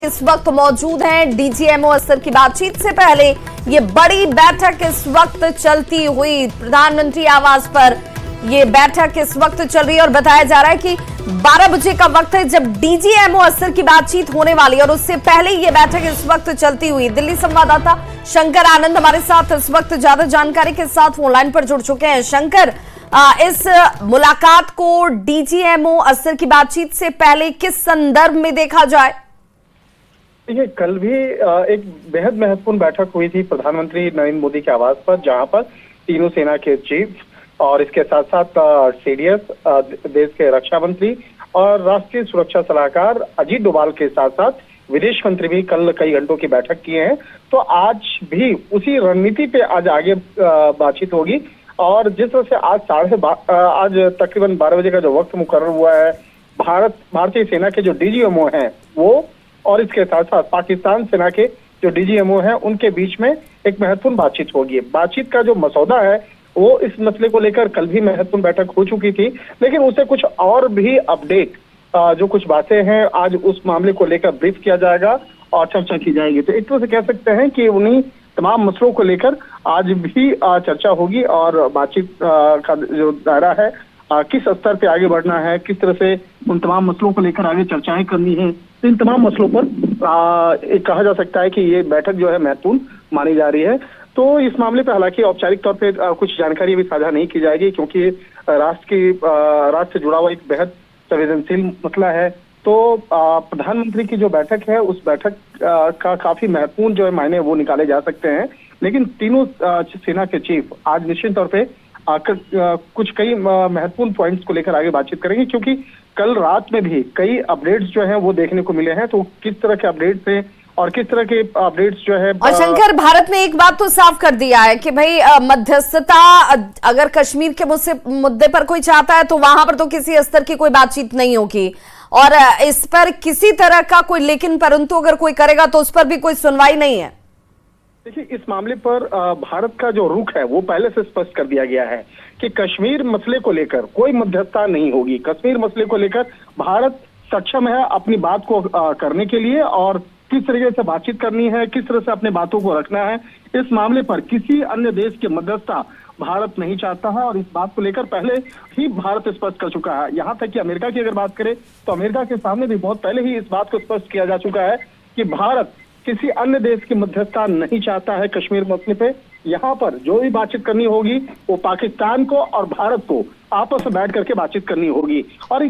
इस वक्त मौजूद हैं डीजीएमओ असर की बातचीत से पहले ये बड़ी बैठक इस वक्त चलती हुई प्रधानमंत्री आवास पर ये बैठक इस वक्त चल रही है और बताया जा रहा है कि 12 बजे का वक्त है जब डीजीएमओ असर की बातचीत होने वाली है और उससे पहले ये बैठक इस वक्त चलती हुई। दिल्ली संवाददाता शंकर आनंद हमारे साथ इस वक्त ज्यादा जानकारी के साथ फोन लाइन पर जुड़ चुके हैं। शंकर, इस मुलाकात को डीजीएमओ असर की बातचीत से पहले किस संदर्भ में देखा जाए? देखिए, कल भी एक बेहद महत्वपूर्ण बैठक हुई थी प्रधानमंत्री नरेंद्र मोदी के आवास पर, जहां पर तीनों सेना के चीफ और इसके साथ साथ सीडीएस, देश के रक्षा मंत्री और राष्ट्रीय सुरक्षा सलाहकार अजीत डोभाल के साथ साथ विदेश मंत्री भी कल कई घंटों की बैठक किए हैं। तो आज भी उसी रणनीति पे आज आगे बातचीत होगी और जिस तरह से आज तकरीबन 12 बजे का जो वक्त मुकर्रर हुआ है, भारतीय सेना के जो डीजीएमओ हैं वो और इसके साथ साथ पाकिस्तान सेना के जो डीजीएमओ हैं उनके बीच में एक महत्वपूर्ण बातचीत होगी। बातचीत का जो मसौदा है वो इस मसले को लेकर कल भी महत्वपूर्ण बैठक हो चुकी थी, लेकिन उससे कुछ और भी अपडेट जो कुछ बातें हैं आज उस मामले को लेकर ब्रीफ किया जाएगा और चर्चा की जाएगी। तो एक तरह से कह सकते हैं कि उन्हीं तमाम मसलों को लेकर आज भी चर्चा होगी और बातचीत का जो दायरा है, किस स्तर पे आगे बढ़ना है, किस तरह से उन तमाम मसलों को लेकर आगे चर्चाएं करनी है, तो इन तमाम मसलों पर कहा जा सकता है कि ये बैठक जो है महत्वपूर्ण मानी जा रही है। तो इस मामले पर हालांकि औपचारिक तौर पे कुछ जानकारी भी साझा नहीं की जाएगी, क्योंकि राष्ट्र से जुड़ा हुआ एक बेहद संवेदनशील मसला है। तो प्रधानमंत्री की जो बैठक है उस बैठक का काफी महत्वपूर्ण जो है मायने वो निकाले जा सकते हैं, लेकिन तीनों सेना के चीफ आज निश्चित तौर पे कुछ कई महत्वपूर्ण पॉइंट्स को लेकर आगे बातचीत करेंगे, क्योंकि कल रात में भी कई अपडेट्स जो हैं वो देखने को मिले हैं। तो किस तरह के अपडेट्स हैं और किस तरह के अपडेट्स जो है। और शंकर, भारत ने एक बात तो साफ कर दिया है कि भाई मध्यस्थता अगर कश्मीर के मुद्दे पर कोई चाहता है तो वहां पर तो किसी स्तर की कोई बातचीत नहीं होगी और इस पर किसी तरह का कोई लेकिन परंतु अगर कोई करेगा तो उस पर भी कोई सुनवाई नहीं है। देखिए, इस मामले पर भारत का जो रुख है वो पहले से स्पष्ट कर दिया गया है कि कश्मीर मसले को लेकर कोई मध्यस्थता नहीं होगी। कश्मीर मसले को लेकर भारत सक्षम है अपनी बात को करने के लिए और किस तरीके से बातचीत करनी है, किस तरह से अपने बातों को रखना है। इस मामले पर किसी अन्य देश की मध्यस्थता भारत नहीं चाहता है और इस बात को लेकर पहले ही भारत स्पष्ट कर चुका है। यहाँ तक कि अमेरिका की अगर बात करें तो अमेरिका के सामने भी बहुत पहले ही इस बात को स्पष्ट किया जा चुका है कि भारत किसी अन्य देश की मध्यस्थता नहीं चाहता है कश्मीर मसले पे। यहाँ पर जो भी बातचीत करनी होगी वो पाकिस्तान को और भारत को आपस में बैठ करके बातचीत करनी होगी और